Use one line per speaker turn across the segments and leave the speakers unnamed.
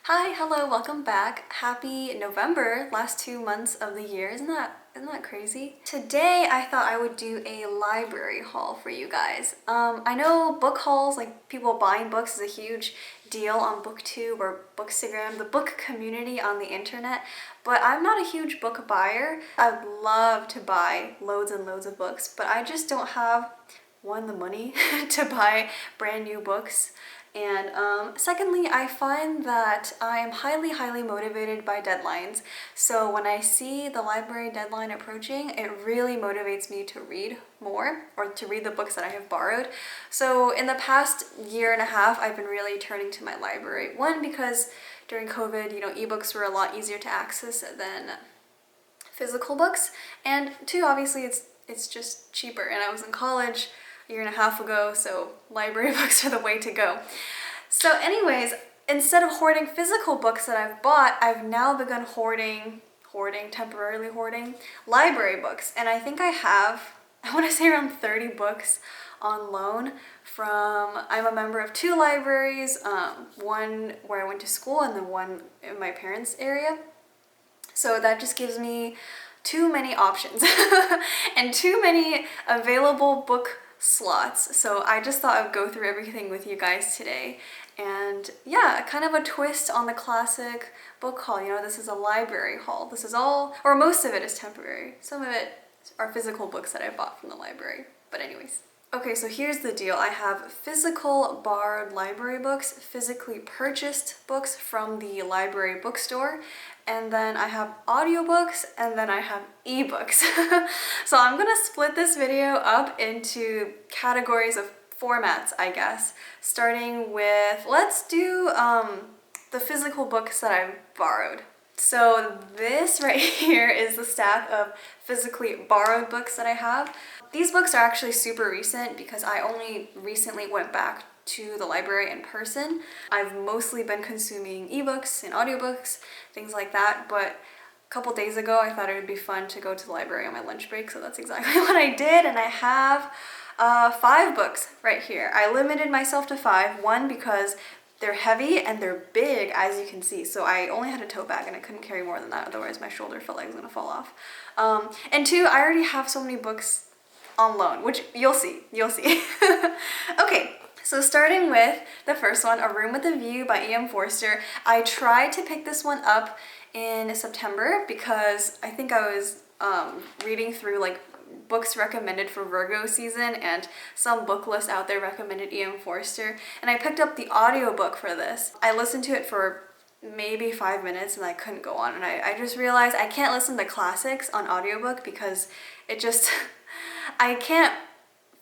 Hi, hello, welcome back. Happy November, last 2 months of the year. Isn't that crazy? Today I thought I would do a library haul for you guys. I know book hauls, like people buying books, is a huge deal on BookTube or Bookstagram, the book community on the internet, but I'm not a huge book buyer. I'd love to buy loads and loads of books, but I just don't have, one, the money to buy brand new books. And secondly, I find that I am highly motivated by deadlines. So when I see the library deadline approaching, it really motivates me to read more or to read the books that I have borrowed. So in the past year and a half, I've been really turning to my library. One, because during COVID, ebooks were a lot easier to access than physical books. And two, obviously it's just cheaper. And I was in college a year and a half ago, so library books are the way to go. So anyways, instead of hoarding physical books that I've bought, I've now begun temporarily hoarding library books. And I think I have, I want to say around 30 books on loan from, I'm a member of two libraries, one where I went to school and then one in my parents' area. So that just gives me too many options and too many available book slots. So I just thought I would go through everything with you guys today. And yeah, kind of a twist on the classic book haul. This is a library haul. This is all, or most of it is temporary. Some of it are physical books that I bought from the library. But anyways. Okay, so here's the deal. I have physical borrowed library books, physically purchased books from the library bookstore, and then I have audiobooks, and then I have ebooks. So I'm gonna split this video up into categories of formats, I guess, starting with, let's do the physical books that I've borrowed. So this right here is the stack of physically borrowed books that I have. These books are actually super recent because I only recently went back to the library in person. I've mostly been consuming ebooks and audiobooks, things like that, but a couple days ago I thought it would be fun to go to the library on my lunch break, so that's exactly what I did, and I have 5 books right here. I limited myself to 5, one because they're heavy and they're big, as you can see, so I only had a tote bag and I couldn't carry more than that, otherwise my shoulder felt like it was gonna fall off. And 2, I already have so many books on loan, which you'll see. Okay, so starting with the first one, A Room with a View by E.M. Forster. I tried to pick this one up in September because I think I was reading through like books recommended for Virgo season, and some book lists out there recommended E.M. Forster, and I picked up the audiobook for this. I listened to it for maybe 5 minutes and I couldn't go on, and I just realized I can't listen to classics on audiobook because it just I can't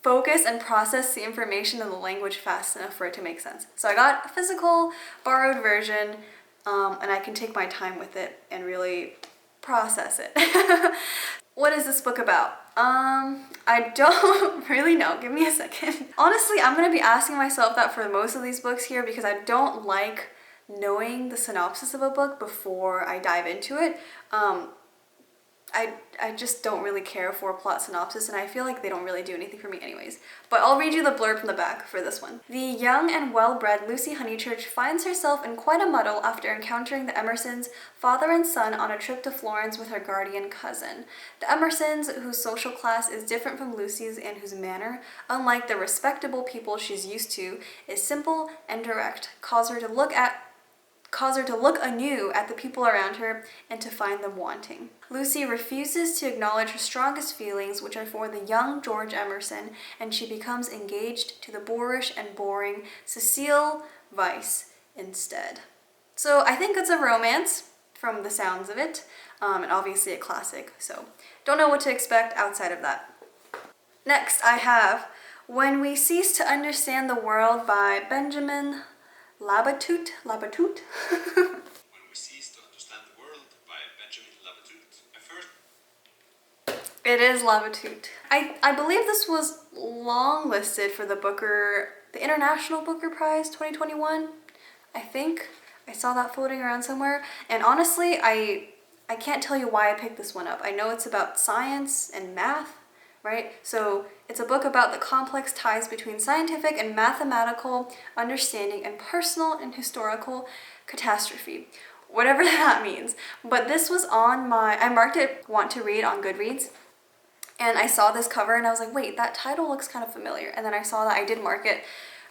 focus and process the information in the language fast enough for it to make sense. So I got a physical borrowed version, and I can take my time with it and really process it. What is this book about? I don't really know. Give me a second. Honestly, I'm gonna be asking myself that for most of these books here because I don't like knowing the synopsis of a book before I dive into it. I just don't really care for a plot synopsis, and I feel like they don't really do anything for me anyways. But I'll read you the blurb from the back for this one. The young and well-bred Lucy Honeychurch finds herself in quite a muddle after encountering the Emersons, father and son, on a trip to Florence with her guardian cousin. The Emersons, whose social class is different from Lucy's and whose manner, unlike the respectable people she's used to, is simple and direct, cause her to look anew at the people around her and to find them wanting. Lucy refuses to acknowledge her strongest feelings, which are for the young George Emerson, and she becomes engaged to the boorish and boring Cecile Vyse instead. So I think it's a romance from the sounds of it, and obviously a classic, so don't know what to expect outside of that. Next, I have When We Cease to Understand the World by Benjamin Labatut.
When We Cease to Understand the World by Benjamin Labatut.
It is Labatut. I believe this was long listed for the International Booker Prize 2021. I think I saw that floating around somewhere. And honestly, I can't tell you why I picked this one up. I know it's about science and math, right? So it's a book about the complex ties between scientific and mathematical understanding and personal and historical catastrophe, whatever that means. But this was on I marked it want to read on Goodreads. And I saw this cover and I was like, wait, that title looks kind of familiar. And then I saw that I did mark it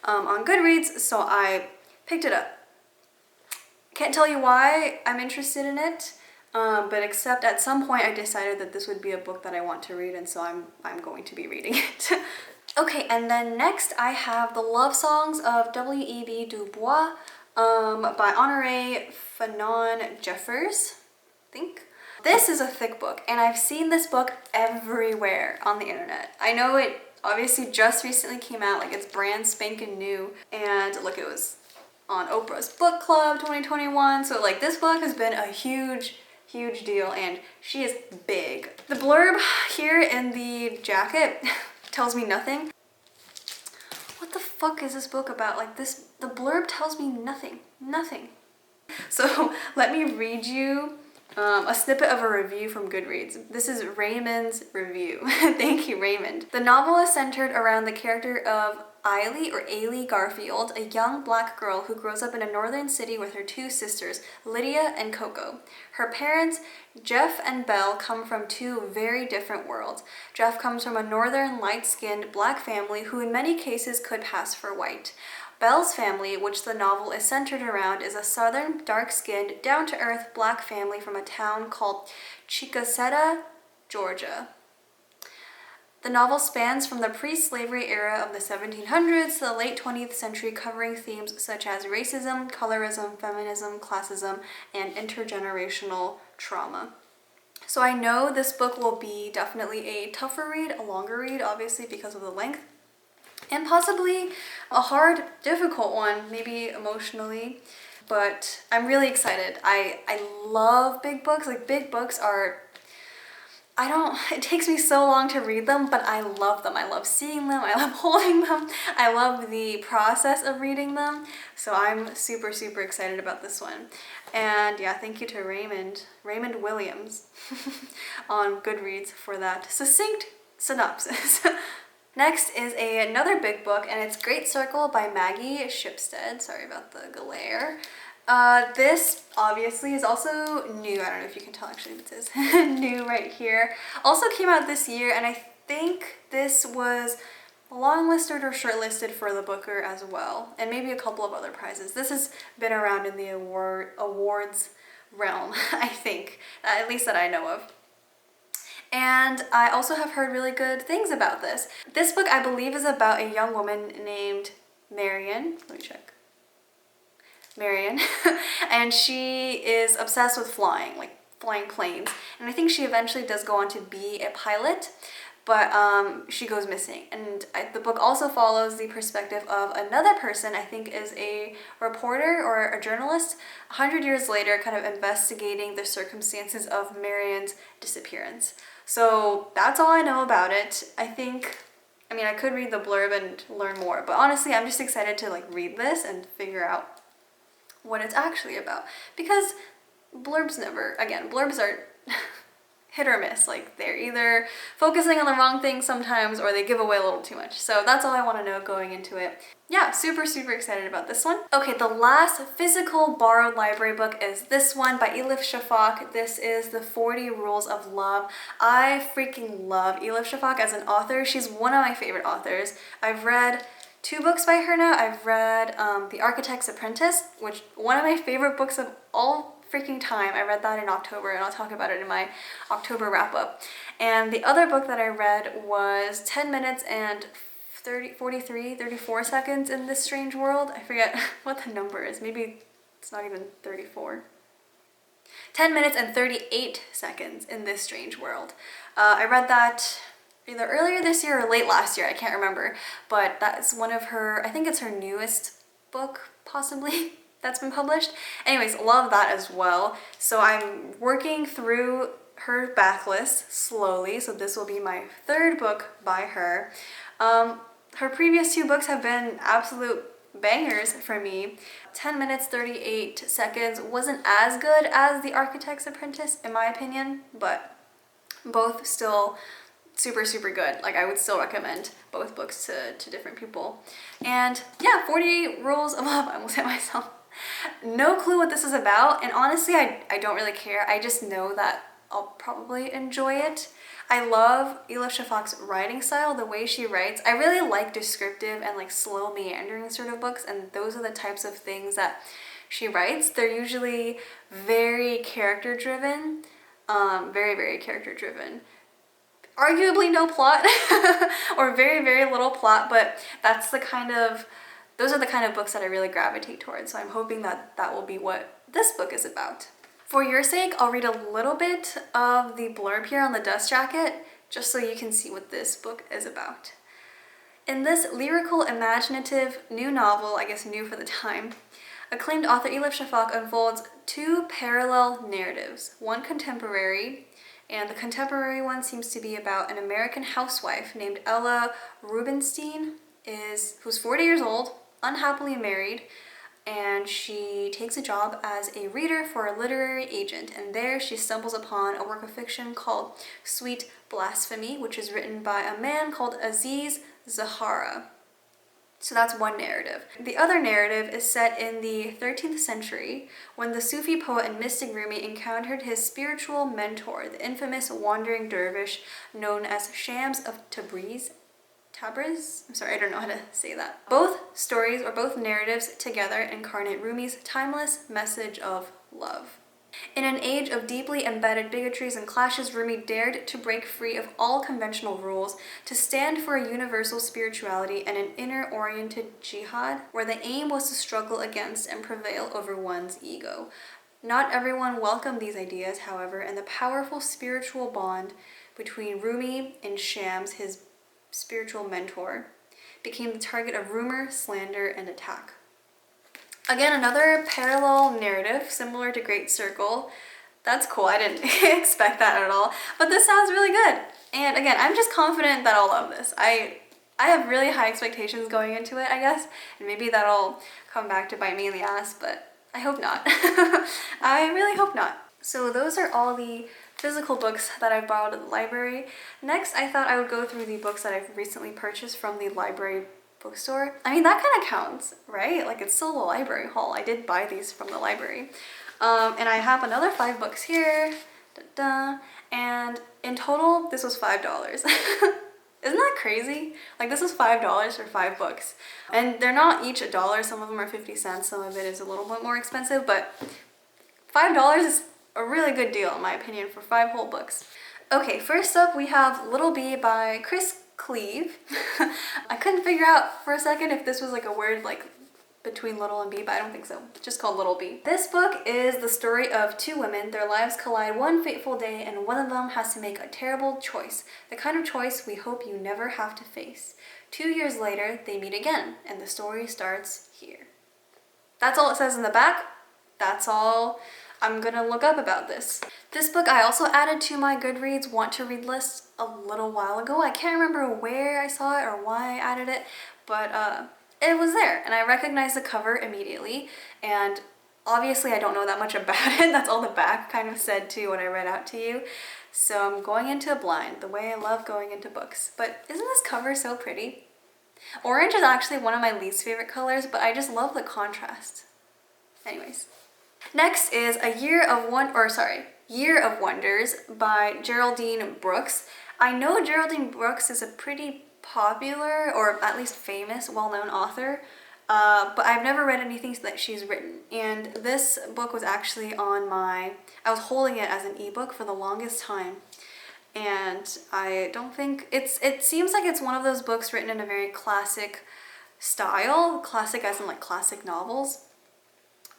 on Goodreads, so I picked it up. Can't tell you why I'm interested in it, but except at some point I decided that this would be a book that I want to read, and so I'm going to be reading it. Okay, and then next I have The Love Songs of W.E.B. Du Bois by Honoré Fanon Jeffers, I think. This is a thick book, and I've seen this book everywhere on the internet. I know it obviously just recently came out, like it's brand spanking new, and look, it was on Oprah's Book Club 2021, so like this book has been a huge deal, and she is big. The blurb here in the jacket tells me nothing. What the fuck is this book about? Like the blurb tells me nothing. So let me read you a snippet of a review from Goodreads. This is Raymond's review. Thank you, Raymond. The novel is centered around the character of Ailey Garfield, a young black girl who grows up in a northern city with her two sisters, Lydia and Coco. Her parents, Jeff and Belle, come from two very different worlds. Jeff comes from a northern light-skinned black family who in many cases could pass for white. Belle's family, which the novel is centered around, is a southern, dark-skinned, down-to-earth black family from a town called Chickasetta, Georgia. The novel spans from the pre-slavery era of the 1700s to the late 20th century, covering themes such as racism, colorism, feminism, classism, and intergenerational trauma. So I know this book will be definitely a tougher read, a longer read, obviously because of the length, and possibly a hard, difficult one, maybe emotionally, but I'm really excited. I love big books. Like, big books are, it takes me so long to read them, but I love them. I love seeing them. I love holding them. I love the process of reading them. So I'm super excited about this one. And yeah, thank you to Raymond Williams on Goodreads for that succinct synopsis. Next is another big book, and it's Great Circle by Maggie Shipstead. Sorry about the glare. This obviously is also new. I don't know if you can tell actually, but it says new right here. Also came out this year, and I think this was longlisted or shortlisted for the Booker as well, and maybe a couple of other prizes. This has been around in the awards realm, I think, at least that I know of. And I also have heard really good things about this. This book, I believe, is about a young woman named Marion. Let me check. Marion. And she is obsessed with flying, like flying planes. And I think she eventually does go on to be a pilot, but she goes missing. And the book also follows the perspective of another person, I think is a reporter or a journalist, 100 years later, kind of investigating the circumstances of Marion's disappearance. So that's all I know about it. I could read the blurb and learn more, but honestly, I'm just excited to like read this and figure out what it's actually about. Because blurbs are hit or miss. Like, they're either focusing on the wrong thing sometimes, or they give away a little too much. So that's all I want to know going into it. Yeah, super excited about this one. Okay, the last physical borrowed library book is this one by Elif Shafak. This is The 40 Rules of Love. I freaking love Elif Shafak as an author. She's one of my favorite authors. I've read 2 books by her now. I've read The Architect's Apprentice, which one of my favorite books of all freaking time. I read that in October, and I'll talk about it in my October wrap-up. And the other book that I read was 10 minutes and 34 seconds in This Strange World. I forget what the number is. Maybe it's not even 34. 10 minutes and 38 seconds in This Strange World. I read that either earlier this year or late last year. I can't remember. But that's one of her, I think it's her newest book, possibly, that's been published. Anyways, love that as well. So I'm working through her backlist slowly. So this will be my 3rd book by her. Her previous 2 books have been absolute bangers for me. 10 minutes, 38 seconds wasn't as good as The Architect's Apprentice, in my opinion, but both still super good. Like, I would still recommend both books to different people. And yeah, 48 Rules of Love. I almost hit myself. No clue what this is about, and honestly, I don't really care. I just know that I'll probably enjoy it. I love Elif Shafak's writing style, the way she writes. I really like descriptive and like slow meandering sort of books, and those are the types of things that she writes. They're usually very character driven, very, very character driven. Arguably no plot or very, very little plot, but those are the kind of books that I really gravitate towards. So I'm hoping that that will be what this book is about. For your sake, I'll read a little bit of the blurb here on the dust jacket, just so you can see what this book is about. In this lyrical, imaginative, new novel, I guess new for the time, acclaimed author Elif Shafak unfolds two parallel narratives, one contemporary, and the contemporary one seems to be about an American housewife named Ella Rubinstein, who's 40 years old, unhappily married, and she takes a job as a reader for a literary agent, and there she stumbles upon a work of fiction called Sweet Blasphemy, which is written by a man called Aziz Zahara. So that's one narrative. The other narrative is set in the 13th century when the Sufi poet and mystic Rumi encountered his spiritual mentor, the infamous wandering dervish known as Shams of Tabriz. I'm sorry, I don't know how to say that. Both stories or both narratives together incarnate Rumi's timeless message of love. In an age of deeply embedded bigotries and clashes, Rumi dared to break free of all conventional rules, to stand for a universal spirituality and an inner-oriented jihad, where the aim was to struggle against and prevail over one's ego. Not everyone welcomed these ideas, however, and the powerful spiritual bond between Rumi and Shams, his spiritual mentor, became the target of rumor, slander, and attack. Again, another parallel narrative similar to Great Circle. That's cool, I didn't expect that at all, but this sounds really good. And again, I'm just confident that I'll love this. I have really high expectations going into it, I guess, and maybe that'll come back to bite me in the ass, but I hope not. I really hope not. So those are all the physical books that I borrowed at the library. Next, I thought I would go through the books that I've recently purchased from the library bookstore. I mean, that kind of counts, right? Like, it's still a library haul. I did buy these from the library. And I have another 5 books here. And in total, this was $5. Isn't that crazy? Like, this is $5 for 5 books. And they're not each $1. Some of them are 50 cents. Some of it is a little bit more expensive, but $5 is a really good deal in my opinion for 5 whole books. Okay, first up we have Little Bee by Chris Cleave. I couldn't figure out for a second if this was like a word like between little and bee, but I don't think so. It's just called Little Bee. This book is the story of 2 women. Their lives collide one fateful day and one of them has to make a terrible choice. The kind of choice we hope you never have to face. 2 years later, they meet again and the story starts here. That's all it says in the back. That's all I'm gonna look up about this. This book I also added to my Goodreads want to read list a little while ago. I can't remember where I saw it or why I added it, but it was there and I recognized the cover immediately, and obviously I don't know that much about it. That's all the back kind of said to what I read out to you. So I'm going into a blind, the way I love going into books. But isn't this cover so pretty? Orange is actually one of my least favorite colors, but I just love the contrast. Anyways. Next is Year of Wonders by Geraldine Brooks. I know Geraldine Brooks is a pretty popular, or at least famous, well-known author, but I've never read anything that she's written. And this book was actually I was holding it as an ebook for the longest time. And I don't think, it seems like it's one of those books written in a very classic style, classic as in like classic novels.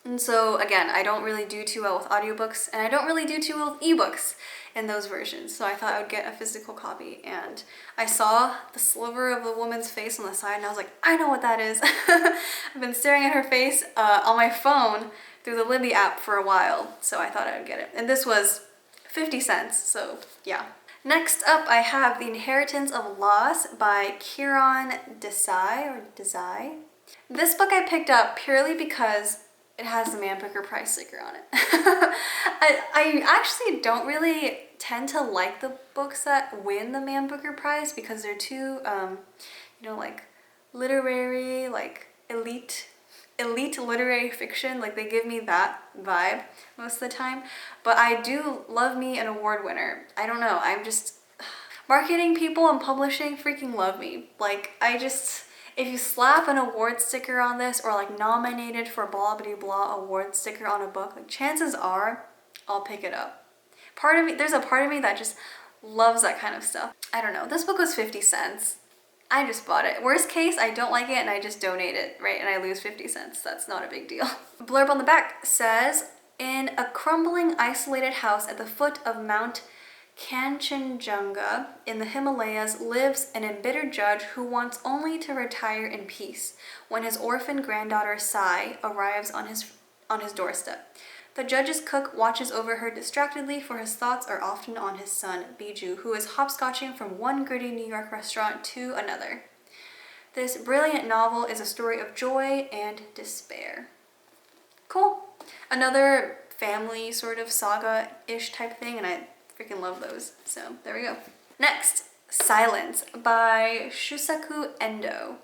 And so again, I don't really do too well with audiobooks, and I don't really do too well with ebooks in those versions. So I thought I would get a physical copy, and I saw the sliver of the woman's face on the side and I was like, I know what that is. I've been staring at her face on my phone through the Libby app for a while, so I thought I would get it. And this was 50 cents, so yeah. Next up, I have The Inheritance of Loss by Kiran Desai. This book I picked up purely because it has the Man Booker Prize sticker on it. I actually don't really tend to like the books that win the Man Booker Prize because they're too, like literary, like elite elite literary fiction. Like, they give me that vibe most of the time. But I do love me an award winner. I don't know, I'm just... Marketing people and publishing freaking love me. Like, if you slap an award sticker on this, or like nominated for blah blah blah award sticker on a book, like, chances are I'll pick it up. There's a part of me that just loves that kind of stuff. I don't know, this book was 50 cents. I just bought it. Worst case, I don't like it and I just donate it, right? And I lose 50 cents. That's not a big deal. Blurb on the back says, in a crumbling, isolated house at the foot of Mount Kanchenjunga in the Himalayas lives an embittered judge who wants only to retire in peace when his orphan granddaughter Sai arrives on his doorstep. The judge's cook watches over her distractedly, for his thoughts are often on his son, Biju, who is hopscotching from one gritty New York restaurant to another. This brilliant novel is a story of joy and despair. Cool. Another family sort of saga-ish type thing, and I freaking love those. So there we go. Next, Silence by Shusaku Endo.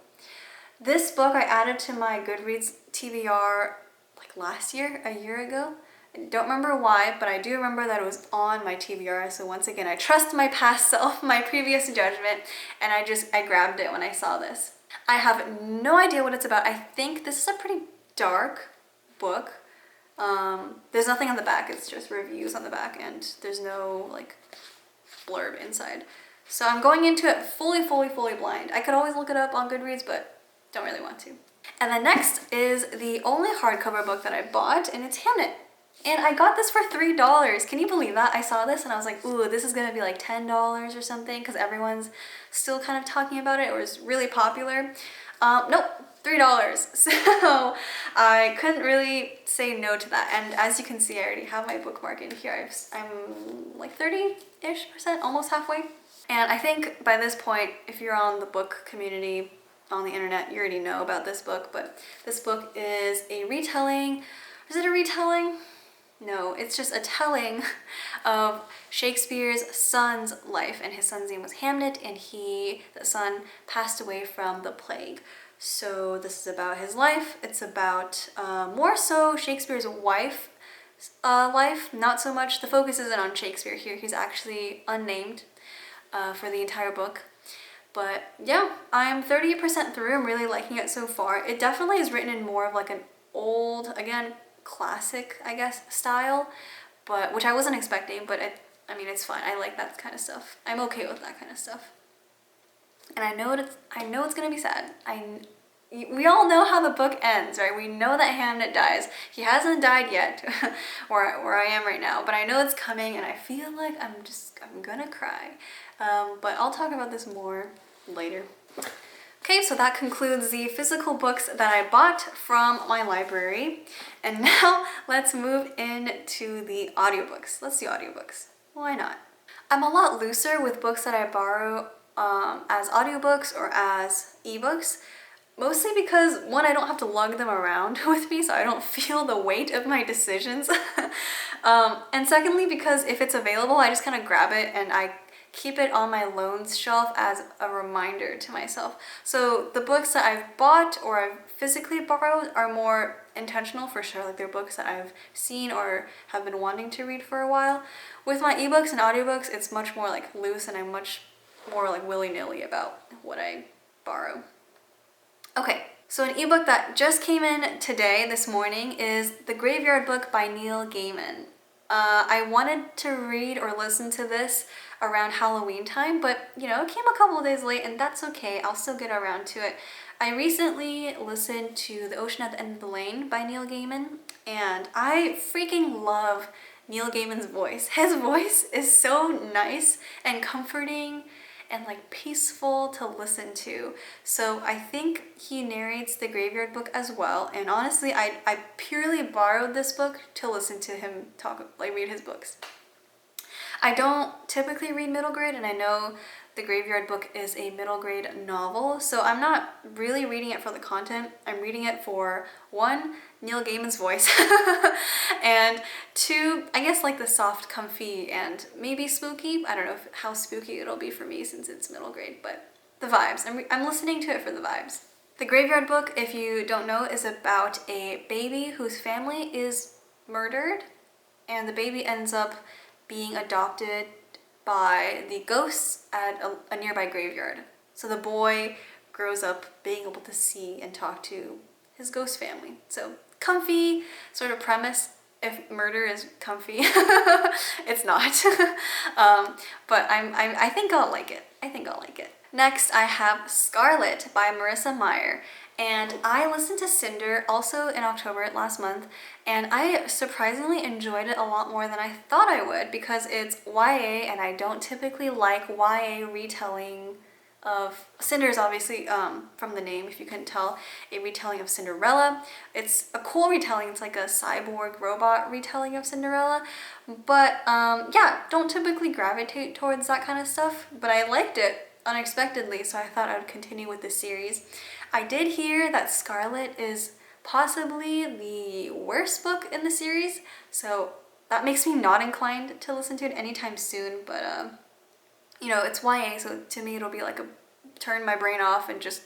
This book I added to my Goodreads TBR like last year, a year ago. I don't remember why, but I do remember that it was on my TBR. So once again, I trust my past self, my previous judgment, and I grabbed it when I saw this. I have no idea what it's about. I think this is a pretty dark book. There's nothing on the back, it's just reviews on the back, and there's no like blurb inside. So I'm going into it fully blind. I could always look it up on Goodreads, but don't really want to. And then next is the only hardcover book that I bought, and it's Hamnet. And I got this for $3. Can you believe that? I saw this and I was like, ooh, this is gonna be like $10 or something, because everyone's still kind of talking about it, or it's really popular. Nope, $3. So I couldn't really say no to that. And as you can see, I already have my bookmark in here. I'm like 30-ish%, almost halfway. And I think by this point, if you're on the book community on the internet, you already know about this book, but this book is a retelling. Is it a retelling? No, it's just a telling of Shakespeare's son's life, and his son's name was Hamnet, and the son, passed away from the plague. So this is about his life. It's about more so Shakespeare's wife's life, not so much. The focus isn't on Shakespeare here. He's actually unnamed for the entire book. But yeah, I'm 30% through. I'm really liking it so far. It definitely is written in more of like an old, again, classic, I guess, style, but which I wasn't expecting, but I mean, it's fine. I like that kind of stuff. I'm okay with that kind of stuff. And I know it's gonna be sad. We all know how the book ends, right? We know that Hamnet dies. He hasn't died yet, where I am right now, but I know it's coming, and I feel like I'm gonna cry. But I'll talk about this more later. Okay, so that concludes the physical books that I bought from my library. And now let's move into the audiobooks. Let's do audiobooks. Why not? I'm a lot looser with books that I borrow as audiobooks or as ebooks. Mostly because, one, I don't have to lug them around with me, so I don't feel the weight of my decisions. And secondly, because if it's available, I just kind of grab it and I keep it on my loans shelf as a reminder to myself. So the books that I've bought or I've physically borrowed are more intentional for sure. Like, they're books that I've seen or have been wanting to read for a while. With my ebooks and audiobooks, it's much more like loose, and I'm much more like willy-nilly about what I borrow. Okay, so an ebook that just came in today, this morning, is The Graveyard Book by Neil Gaiman. I wanted to read or listen to this around Halloween time, but you know, it came a couple of days late, and that's okay. I'll still get around to it. I recently listened to The Ocean at the End of the Lane by Neil Gaiman, and I freaking love Neil Gaiman's voice. His voice is so nice and comforting and like peaceful to listen to. So I think he narrates The Graveyard Book as well. And honestly, I purely borrowed this book to listen to him read his books. I don't typically read middle grade, and I know The Graveyard Book is a middle grade novel, so I'm not really reading it for the content. I'm reading it for, one, Neil Gaiman's voice, and two, I guess like the soft, comfy, and maybe spooky. I don't know how spooky it'll be for me since it's middle grade, but the vibes. I'm listening to it for the vibes. The Graveyard Book, if you don't know, is about a baby whose family is murdered, and the baby ends up being adopted by the ghosts at a nearby graveyard. So the boy grows up being able to see and talk to his ghost family. So comfy sort of premise. If murder is comfy, it's not. But I think I'll like it. I think I'll like it. Next, I have Scarlet by Marissa Meyer. And I listened to Cinder also in October last month, and I surprisingly enjoyed it a lot more than I thought I would because it's YA, and I don't typically like YA retelling of Cinder is obviously, from the name, if you couldn't tell, a retelling of Cinderella. It's a cool retelling. It's like a cyborg robot retelling of Cinderella. But yeah, don't typically gravitate towards that kind of stuff, but I liked it unexpectedly, so I thought I would continue with the series. I did hear that Scarlet is possibly the worst book in the series, so that makes me not inclined to listen to it anytime soon, but you know, it's YA, so to me it'll be like a turn my brain off and just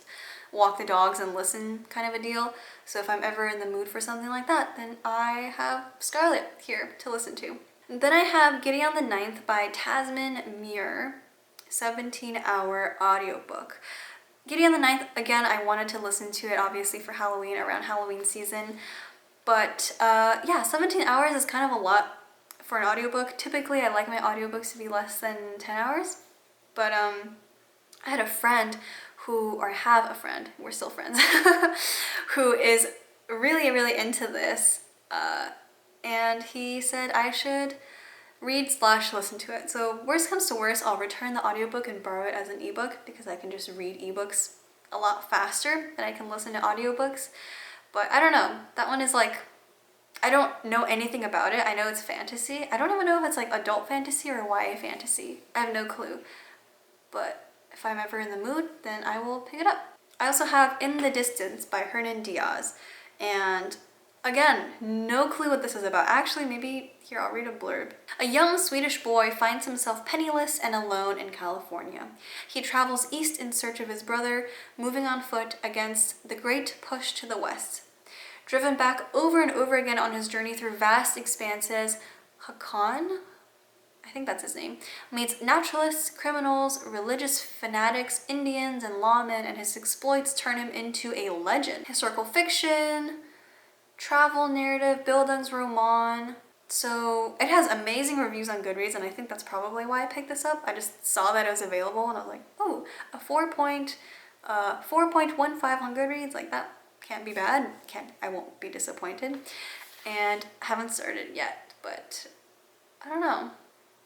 walk the dogs and listen kind of a deal. So if I'm ever in the mood for something like that, then I have Scarlet here to listen to. Then I have Gideon the Ninth by Tasman Muir, 17-hour audiobook. Gideon the Ninth, again, I wanted to listen to it obviously for Halloween, around Halloween season. But yeah, 17 hours is kind of a lot for an audiobook. Typically, I like my audiobooks to be less than 10 hours. But I had a friend who, or I have a friend, we're still friends, who is really, really into this. And he said I should read/listen to it. So worst comes to worst, I'll return the audiobook and borrow it as an ebook because I can just read ebooks a lot faster than I can listen to audiobooks. But I don't know, that one is like, I don't know anything about it. I know it's fantasy. I don't even know if it's like adult fantasy or YA fantasy. I have no clue. But if I'm ever in the mood, then I will pick it up. I also have In the Distance by Hernan Diaz. And again, no clue what this is about. Actually, maybe here, I'll read a blurb. A young Swedish boy finds himself penniless and alone in California. He travels east in search of his brother, moving on foot against the great push to the west. Driven back over and over again on his journey through vast expanses, Hakan, I think that's his name, meets naturalists, criminals, religious fanatics, Indians, and lawmen, and his exploits turn him into a legend. Historical fiction, travel narrative, Bildungsroman. So it has amazing reviews on Goodreads, and I think that's probably why I picked this up. I just saw that it was available, and I was like, oh, a 4.15 on Goodreads, like that can't be bad. I won't be disappointed. And haven't started yet, but I don't know.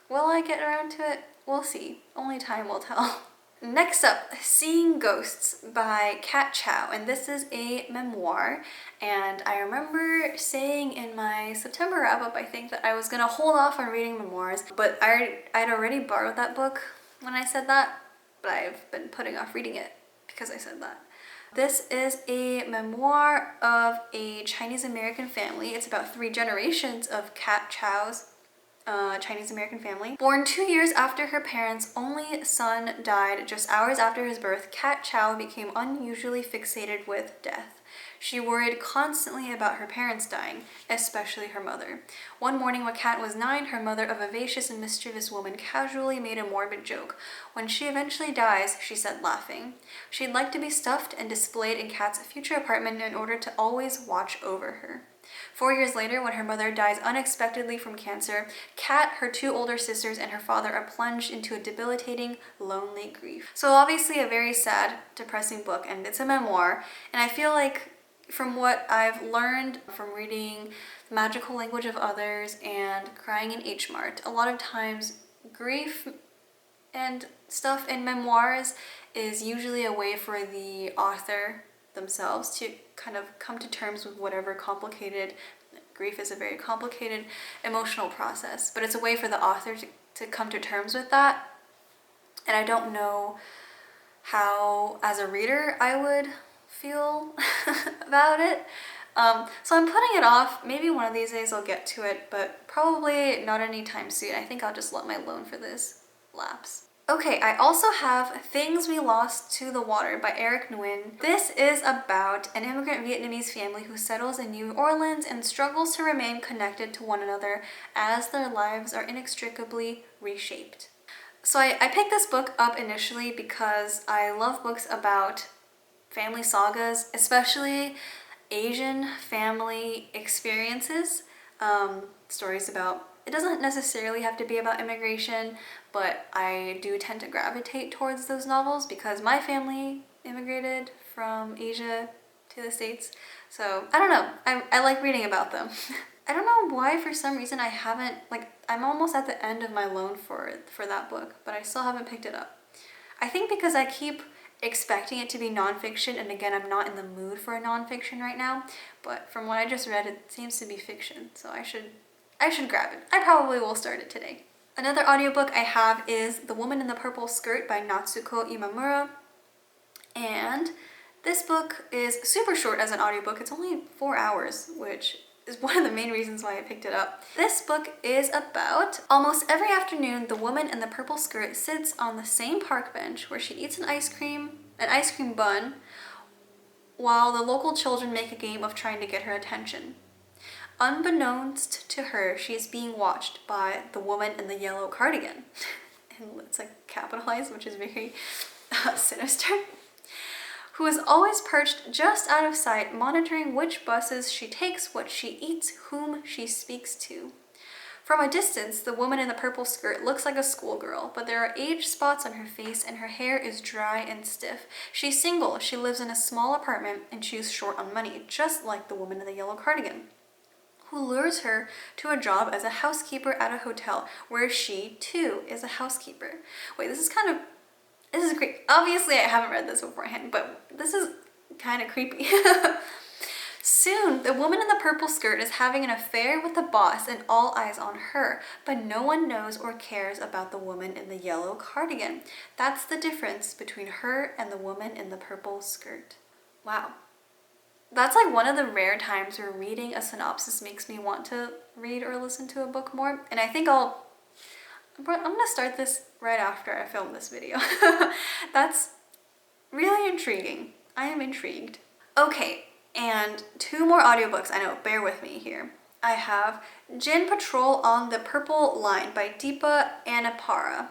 Will I get around to it? We'll see. Only time will tell. Next up, Seeing Ghosts by Kat Chow, and this is a memoir. And I remember saying in my September wrap-up, I think, that I was gonna hold off on reading memoirs, but I'd already borrowed that book when I said that, but I've been putting off reading it because I said that. This is a memoir of a Chinese-American family. It's about 3 generations of Kat Chow's Chinese-American family. Born 2 years after her parents' only son died just hours after his birth, Kat Chow became unusually fixated with death. She worried constantly about her parents dying, especially her mother. One morning when Kat was 9, her mother, a vivacious and mischievous woman, casually made a morbid joke. When she eventually dies, she said, laughing, she'd like to be stuffed and displayed in Kat's future apartment in order to always watch over her. 4 years later, when her mother dies unexpectedly from cancer, Kat, her 2 older sisters, and her father are plunged into a debilitating, lonely grief. So obviously a very sad, depressing book, and it's a memoir, and I feel like from what I've learned from reading The Magical Language of Others and Crying in H Mart, a lot of times grief and stuff in memoirs is usually a way for the author themselves to kind of come to terms with whatever complicated, grief is a very complicated emotional process, but it's a way for the author to come to terms with that. And I don't know how, as a reader, I would feel about it. So I'm putting it off. Maybe one of these days I'll get to it, but probably not anytime soon. I think I'll just let my loan for this lapse. Okay, I also have Things We Lost to the Water by Eric Nguyen. This is about an immigrant Vietnamese family who settles in New Orleans and struggles to remain connected to one another as their lives are inextricably reshaped. So I picked this book up initially because I love books about family sagas, especially Asian family experiences. Stories about, it doesn't necessarily have to be about immigration, but I do tend to gravitate towards those novels because my family immigrated from Asia to the States. So I don't know, I like reading about them. I don't know why for some reason I haven't, like, I'm almost at the end of my loan for that book, but I still haven't picked it up. I think because I keep expecting it to be nonfiction, and again, I'm not in the mood for a nonfiction right now, but from what I just read, it seems to be fiction, so I should grab it. I probably will start it today. Another audiobook I have is The Woman in the Purple Skirt by Natsuko Imamura, and this book is super short as an audiobook. It's only 4 hours, which is one of the main reasons why I picked it up. This book is about almost every afternoon, the woman in the purple skirt sits on the same park bench where she eats an ice cream bun, while the local children make a game of trying to get her attention. Unbeknownst to her, she is being watched by the woman in the yellow cardigan. And it's like capitalized, which is very sinister. Who is always perched just out of sight, monitoring which buses she takes, what she eats, whom she speaks to. From a distance, the woman in the purple skirt looks like a schoolgirl, but there are age spots on her face and her hair is dry and stiff. She's single, she lives in a small apartment, and she's short on money, just like the woman in the yellow cardigan, who lures her to a job as a housekeeper at a hotel, where she, too, is a housekeeper. Wait, this is great. Obviously, I haven't read this beforehand, but this is kind of creepy. Soon, the woman in the purple skirt is having an affair with the boss and all eyes on her, but no one knows or cares about the woman in the yellow cardigan. That's the difference between her and the woman in the purple skirt. Wow. That's like one of the rare times where reading a synopsis makes me want to read or listen to a book more, and I think I'm gonna start this right after I film this video. That's really intriguing. I am intrigued. Okay, and 2 more audiobooks. I know, bear with me here. I have Gin Patrol on the Purple Line by Deepa Anapara.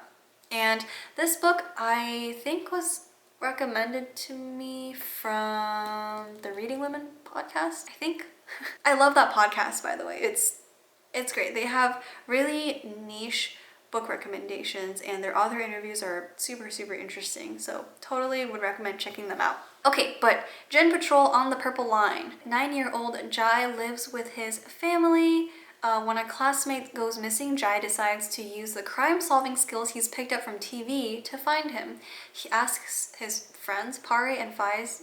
And this book I think was recommended to me from the Reading Women podcast, I think. I love that podcast, by the way. It's great. They have really niche book recommendations and their author interviews are super, super interesting. So totally would recommend checking them out. Okay, but Gin Patrol on the Purple Line. 9-year-old Jai lives with his family. When a classmate goes missing, Jai decides to use the crime-solving skills he's picked up from TV to find him. He asks his friends, Pari and Faiz,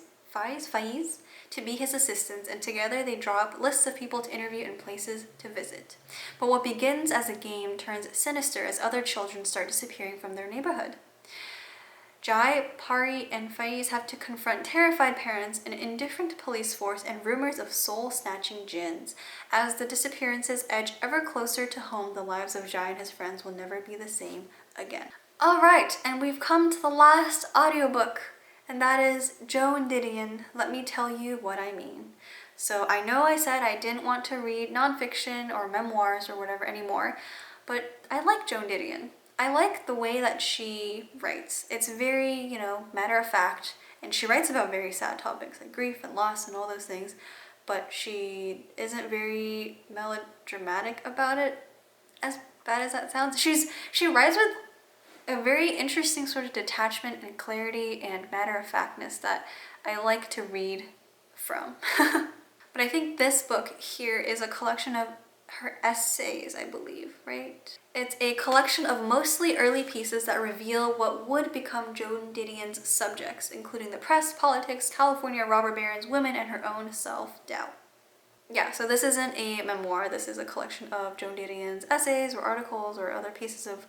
to be his assistants, and together they draw up lists of people to interview and places to visit. But what begins as a game turns sinister as other children start disappearing from their neighborhood. Jai, Pari, and Faiz have to confront terrified parents, an indifferent police force, and rumors of soul-snatching jinns. As the disappearances edge ever closer to home, the lives of Jai and his friends will never be the same again. Alright, and we've come to the last audiobook, and that is Joan Didion, Let Me Tell You What I Mean. So I know I said I didn't want to read nonfiction or memoirs or whatever anymore, but I like Joan Didion. I like the way that she writes. It's very, matter of fact, and she writes about very sad topics like grief and loss and all those things, but she isn't very melodramatic about it, as bad as that sounds. She writes with a very interesting sort of detachment and clarity and matter-of-factness that I like to read from. But I think this book here is a collection of her essays, I believe, right? It's a collection of mostly early pieces that reveal what would become Joan Didion's subjects, including the press, politics, California robber barons, women, and her own self-doubt. Yeah, so this isn't a memoir, this is a collection of Joan Didion's essays or articles or other pieces of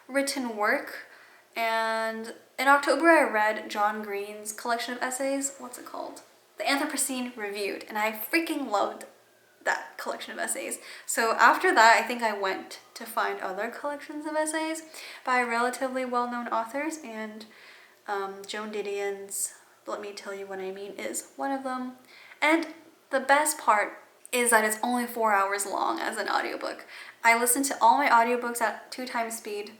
written work. And in October I read John Green's collection of essays. What's it called? The Anthropocene Reviewed, and I freaking loved that collection of essays. So after that, I think I went to find other collections of essays by relatively well-known authors, and Joan Didion's Let Me Tell You What I Mean is one of them. And the best part is that it's only 4 hours long as an audiobook. I listen to all my audiobooks at 2 times speed,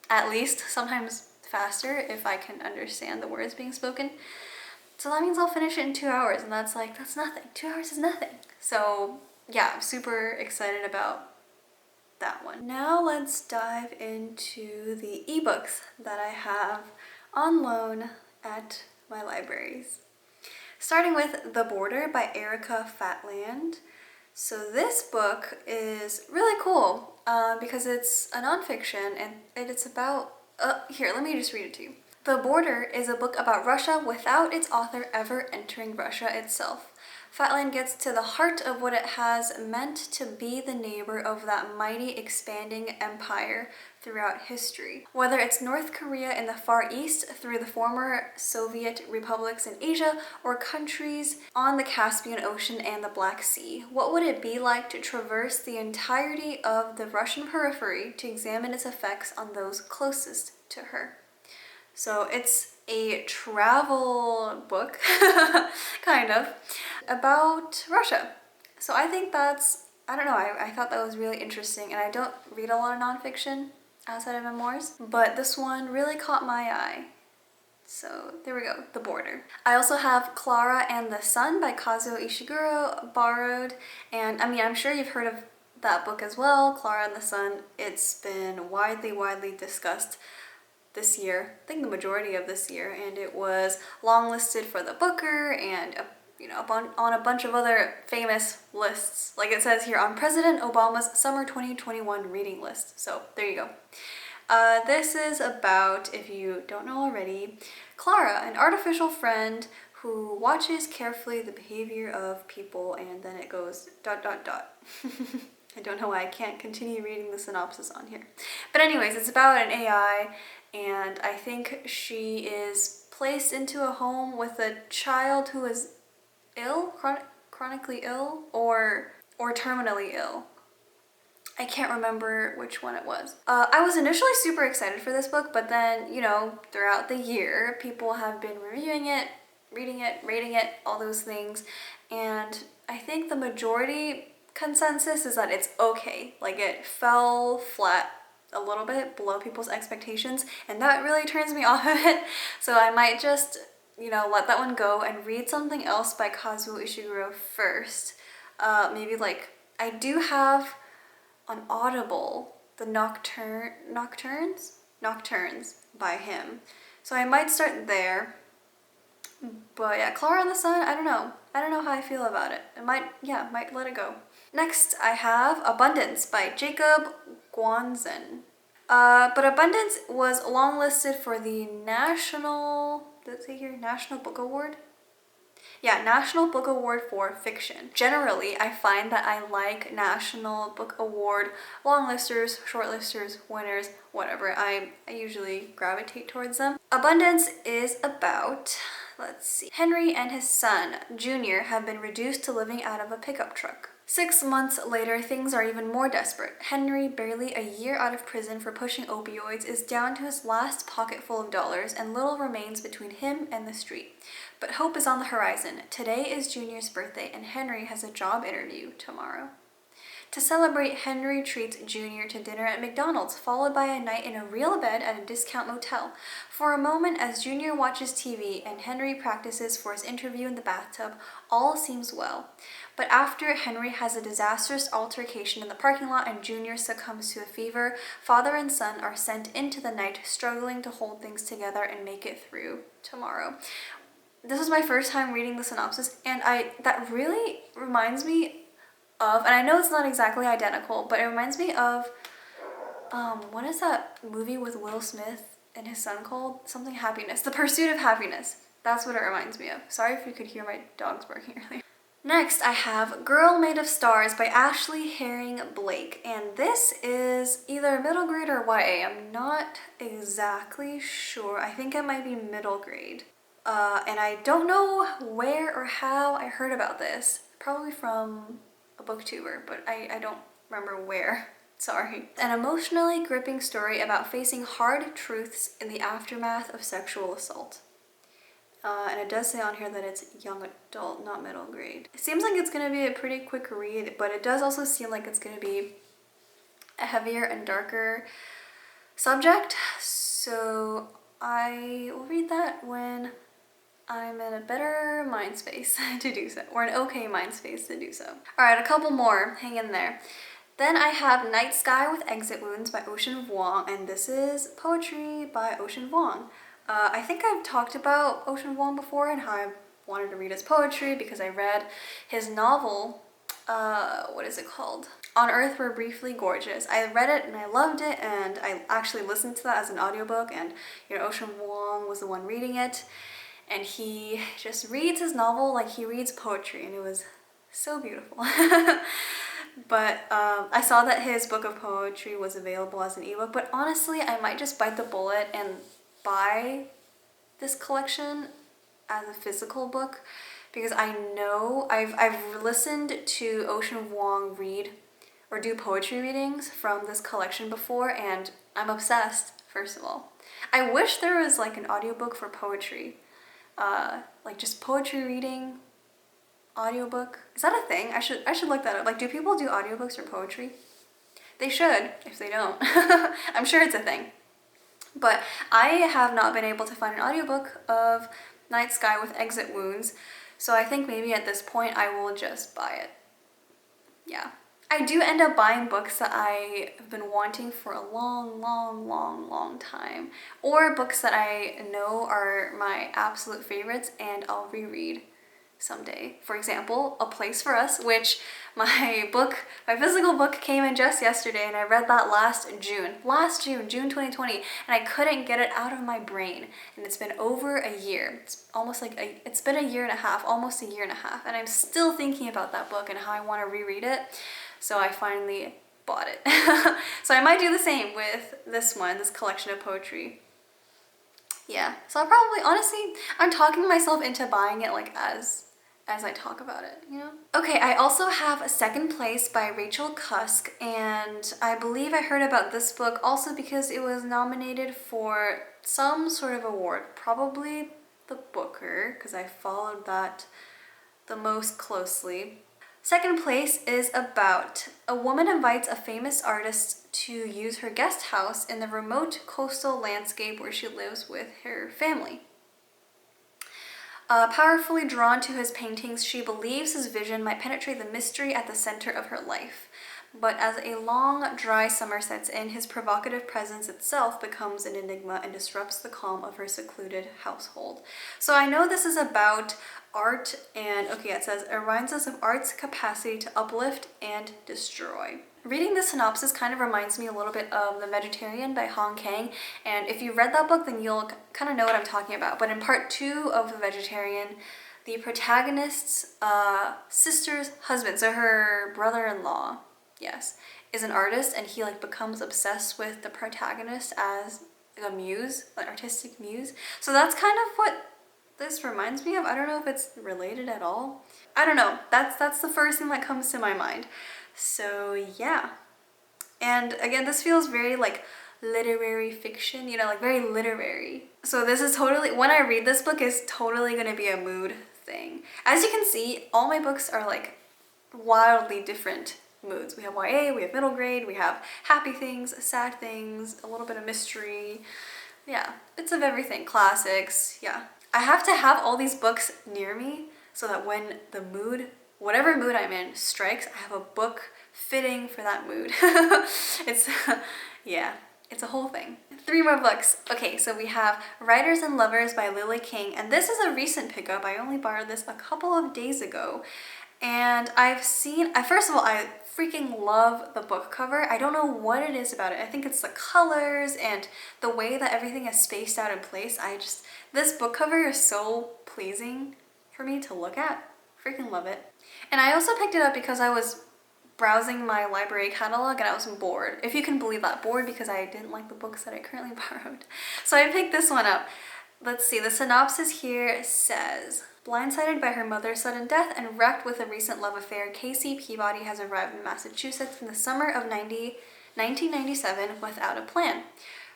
at least, sometimes faster if I can understand the words being spoken. So that means I'll finish it in 2 hours, and that's nothing. 2 hours is nothing. So yeah, I'm super excited about that one. Now let's dive into the ebooks that I have on loan at my libraries. Starting with The Border by Erica Fatland. So this book is really cool because it's a nonfiction, and it's about, here, let me just read it to you. The Border is a book about Russia without its author ever entering Russia itself. Fatland gets to the heart of what it has meant to be the neighbor of that mighty expanding empire throughout history. Whether it's North Korea in the Far East through the former Soviet republics in Asia, or countries on the Caspian Ocean and the Black Sea, what would it be like to traverse the entirety of the Russian periphery to examine its effects on those closest to her? So it's a travel book, kind of, about Russia. So I think that's, I don't know, I thought that was really interesting, and I don't read a lot of nonfiction outside of memoirs, but this one really caught my eye. So there we go, The Border. I also have Clara and the Sun by Kazuo Ishiguro, borrowed, and I mean, I'm sure you've heard of that book as well, Clara and the Sun. It's been widely discussed this year, I think the majority of this year, and it was longlisted for the Booker and on a bunch of other famous lists, like it says here, on President Obama's summer 2021 reading list. So there you go. This is about, if you don't know already, Clara, an artificial friend who watches carefully the behavior of people, and then it goes ... I don't know why I can't continue reading the synopsis on here. But anyways, it's about an AI, and I think she is placed into a home with a child who is ill, chronically ill, or terminally ill. I can't remember which one it was. I was initially super excited for this book, but then, throughout the year, people have been reviewing it, reading it, rating it, all those things, and I think the majority consensus is that it's okay. Like, it fell flat a little bit below people's expectations, and that really turns me off of it. So I might just, let that one go and read something else by Kazuo Ishiguro first. Maybe I do have on Audible the Nocturnes by him. So I might start there. But yeah, Clara and the Sun, I don't know. I don't know how I feel about it. Might let it go. Next, I have Abundance by Jacob Guanzin. But Abundance was longlisted for the National Book Award? Yeah, National Book Award for Fiction. Generally, I find that I like National Book Award longlisters, shortlisters, winners, whatever. I usually gravitate towards them. Abundance is about, let's see, Henry and his son, Junior, have been reduced to living out of a pickup truck. 6 months later, things are even more desperate. Henry, barely a year out of prison for pushing opioids, is down to his last pocketful of dollars, and little remains between him and the street. But hope is on the horizon. Today is Junior's birthday, and Henry has a job interview tomorrow. To celebrate, Henry treats Junior to dinner at McDonald's, followed by a night in a real bed at a discount motel. For a moment, as Junior watches TV and Henry practices for his interview in the bathtub, all seems well. But after Henry has a disastrous altercation in the parking lot and Junior succumbs to a fever, father and son are sent into the night, struggling to hold things together and make it through tomorrow. This was my first time reading the synopsis, and that really reminds me of, and I know it's not exactly identical, but it reminds me of, what is that movie with Will Smith and his son called? Something Happiness. The Pursuit of Happiness. That's what it reminds me of. Sorry if you could hear my dogs barking earlier. Next, I have Girl Made of Stars by Ashley Herring Blake, and this is either middle grade or YA. I'm not exactly sure. I think it might be middle grade. And I don't know where or how I heard about this. Probably from a booktuber, but I don't remember where. Sorry. An emotionally gripping story about facing hard truths in the aftermath of sexual assault. And it does say on here that it's young adult, not middle grade. It seems like it's going to be a pretty quick read, but it does also seem like it's going to be a heavier and darker subject. So I will read that when I'm in a better mind space to do so, or an okay mind space to do so. All right, a couple more, hang in there. Then I have Night Sky with Exit Wounds by Ocean Vuong, and this is poetry by Ocean Vuong. I think I've talked about Ocean Vuong before and how I wanted to read his poetry because I read his novel, what is it called? On Earth We're Briefly Gorgeous. I read it and I loved it, and I actually listened to that as an audiobook, and Ocean Vuong was the one reading it, and he just reads his novel like he reads poetry, and it was so beautiful. But I saw that his book of poetry was available as an ebook, but honestly I might just bite the bullet and buy this collection as a physical book, because I know I've listened to Ocean Vuong read or do poetry readings from this collection before, and I'm obsessed. First of all, I wish there was like an audiobook for poetry, like just poetry reading audiobook. Is that a thing? I should look that up. Like, do people do audiobooks for poetry? They should, if they don't. I'm sure it's a thing. But I have not been able to find an audiobook of Night Sky with Exit Wounds, so I think maybe at this point I will just buy it. Yeah. I do end up buying books that I have been wanting for a long time, or books that I know are my absolute favorites and I'll reread someday. For example, A Place for Us, which my physical book came in just yesterday, and I read that last June, June 2020, and I couldn't get it out of my brain, and it's been over a year. It's almost like it's been a year and a half, almost a year and a half, and I'm still thinking about that book and how I want to reread it, so I finally bought it. So I might do the same with this collection of poetry. Yeah, so I'll probably, honestly, I'm talking myself into buying it like as I talk about it, Okay, I also have Second Place by Rachel Cusk, and I believe I heard about this book also because it was nominated for some sort of award, probably the Booker, because I followed that the most closely. Second Place is about a woman invites a famous artist to use her guest house in the remote coastal landscape where she lives with her family. Powerfully drawn to his paintings, she believes his vision might penetrate the mystery at the center of her life. But as a long, dry summer sets in, his provocative presence itself becomes an enigma and disrupts the calm of her secluded household. So I know this is about art, and okay, it says, it reminds us of art's capacity to uplift and destroy. Reading the synopsis kind of reminds me a little bit of The Vegetarian by Hong Kang, and if you read that book, then you'll kind of know what I'm talking about. But in part 2 of The Vegetarian, the protagonist's sister's husband, so her brother-in-law, yes, is an artist, and he becomes obsessed with the protagonist as a muse, an artistic muse. So that's kind of what this reminds me of. I don't know if it's related at all. I don't know. That's the first thing that comes to my mind. So yeah. And again, this feels very literary fiction, very literary. So this is totally, when I read this book, is totally gonna be a mood thing. As you can see, all my books are wildly different moods. We have YA, we have middle grade, we have happy things, sad things, a little bit of mystery. Yeah, bits of everything, classics, yeah. I have to have all these books near me so that when the mood, whatever mood I'm in, strikes, I have a book fitting for that mood. Yeah, it's a whole thing. 3 more books. Okay, so we have Writers and Lovers by Lily King, and this is a recent pickup. I only borrowed this a couple of days ago, and first of all, I freaking love the book cover. I don't know what it is about it. I think it's the colors and the way that everything is spaced out in place. This book cover is so pleasing for me to look at. Freaking love it. And I also picked it up because I was browsing my library catalog and I was bored. If you can believe that, bored because I didn't like the books that I currently borrowed. So I picked this one up. Let's see, the synopsis here says, Blindsided by her mother's sudden death and wrecked with a recent love affair, Casey Peabody has arrived in Massachusetts in the summer of 1997 without a plan.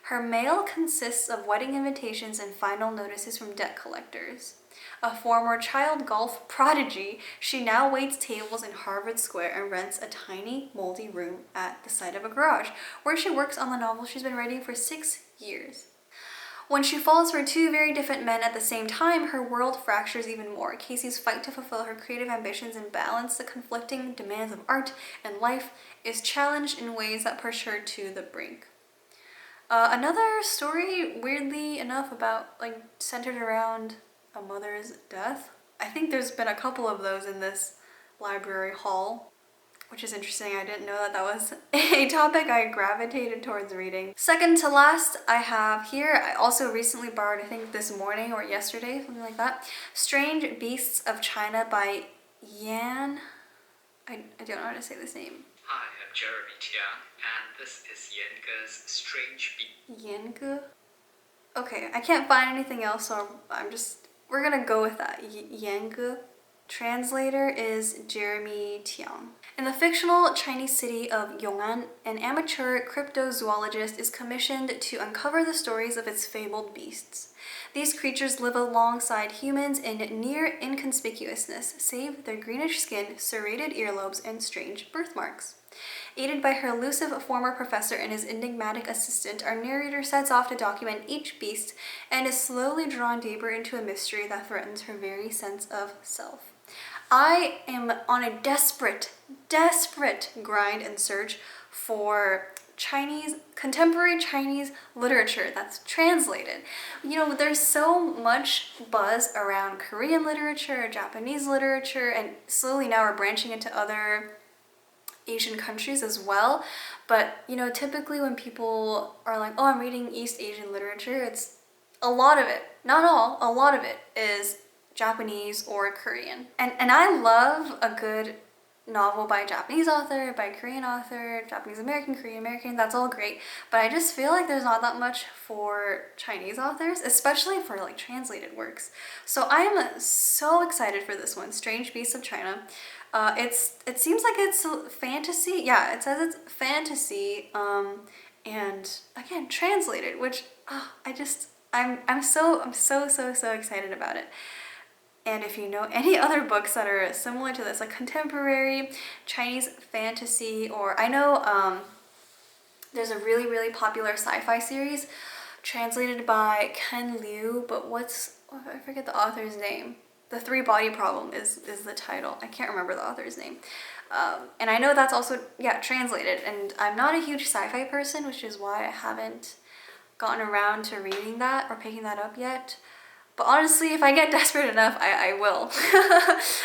Her mail consists of wedding invitations and final notices from debt collectors. A former child golf prodigy, she now waits tables in Harvard Square and rents a tiny, moldy room at the side of a garage, where she works on the novel she's been writing for 6 years. When she falls for two very different men at the same time, her world fractures even more. Casey's fight to fulfill her creative ambitions and balance the conflicting demands of art and life is challenged in ways that push her to the brink. Another story, weirdly enough, about centered around a mother's death. I think there's been a couple of those in this library haul, which is interesting. I didn't know that was a topic I gravitated towards reading. Second to last, I have here, I also recently borrowed, I think this morning or yesterday, something like that, Strange Beasts of China by Yan. I don't know how to say this name.
Hi, I'm Jeremy Tiang, and this is Yenge's Strange Beasts.
Yenge? Okay, I can't find anything else, so we're gonna go with that. Yenge. Translator is Jeremy Tiang. In the fictional Chinese city of Yong'an, an amateur cryptozoologist is commissioned to uncover the stories of its fabled beasts. These creatures live alongside humans in near inconspicuousness, save their greenish skin, serrated earlobes, and strange birthmarks. Aided by her elusive former professor and his enigmatic assistant, our narrator sets off to document each beast and is slowly drawn deeper into a mystery that threatens her very sense of self. I am on a desperate grind and search for contemporary Chinese literature that's translated. You know, there's so much buzz around Korean literature, Japanese literature, and slowly now we're branching into other Asian countries as well. But, you know, typically when people are like, oh, I'm reading East Asian literature, it's a lot of it, not all, a lot of it is Japanese or Korean. And I love a good novel by a Japanese author, by a Korean author, Japanese American, Korean American, that's all great. But I just feel like there's not that much for Chinese authors, especially for translated works. So I am so excited for this one, Strange Beasts of China. It seems like it's fantasy. Yeah, it says it's fantasy, and again, translated, which I'm so excited about it. And if you know any other books that are similar to this, like contemporary Chinese fantasy, or I know there's a really popular sci-fi series translated by Ken Liu, but I forget the author's name. The Three Body Problem is the title. I can't remember the author's name. And I know that's also, translated. And I'm not a huge sci-fi person, which is why I haven't gotten around to reading that or picking that up yet. But honestly, if I get desperate enough, I will.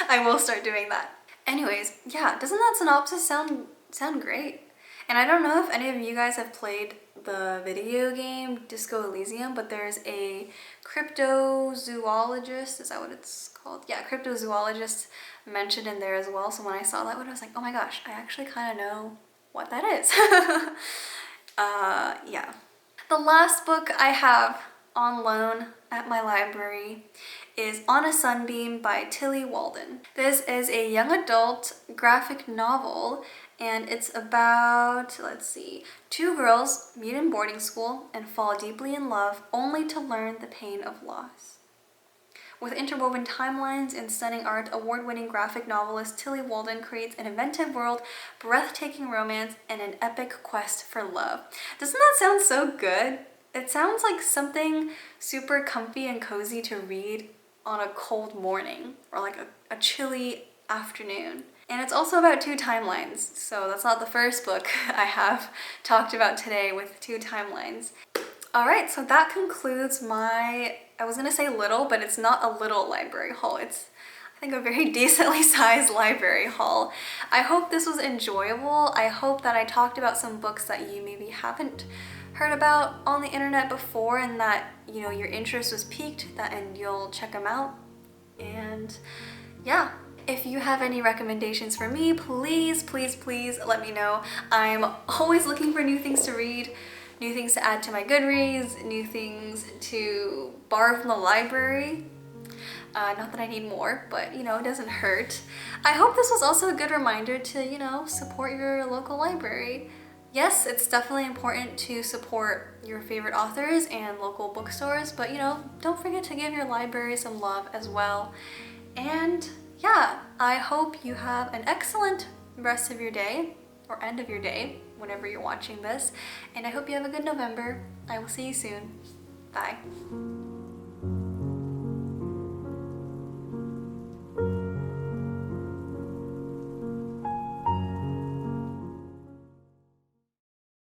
I will start doing that. Anyways, yeah, doesn't that synopsis sound great? And I don't know if any of you guys have played the video game Disco Elysium, but there's a cryptozoologist, is that what it's called? Yeah, cryptozoologist mentioned in there as well. So when I saw that one, I was like, oh my gosh, I actually kind of know what that is. Yeah. The last book I have on loan at my library is On a Sunbeam by Tilly Walden. This is a young adult graphic novel, and it's about, two girls meet in boarding school and fall deeply in love only to learn the pain of loss. With interwoven timelines and stunning art, award-winning graphic novelist Tilly Walden creates an inventive world, breathtaking romance, and an epic quest for love. Doesn't that sound so good? It sounds like something super comfy and cozy to read on a cold morning or like a chilly afternoon. And it's also about two timelines, so that's not the first book I have talked about today with two timelines. Alright, so that concludes my, I was gonna say little, but it's not a little library haul. It's, I think, a very decently sized library haul. I hope this was enjoyable. I hope that I talked about some books that you maybe haven't heard about on the internet before, and that, you know, your interest was piqued, and you'll check them out. And yeah, if you have any recommendations for me, please let me know. I'm always looking for new things to read, new things to add to my Goodreads, new things to borrow from the library. Not that I need more, but you know, it doesn't hurt. I hope this was also a good reminder to, you know, support your local library. Yes, it's definitely important to support your favorite authors and local bookstores, but you know, don't forget to give your library some love as well. And yeah, I hope you have an excellent rest of your day, or end of your day, whenever you're watching this. And I hope you have a good November. I will see you soon. Bye.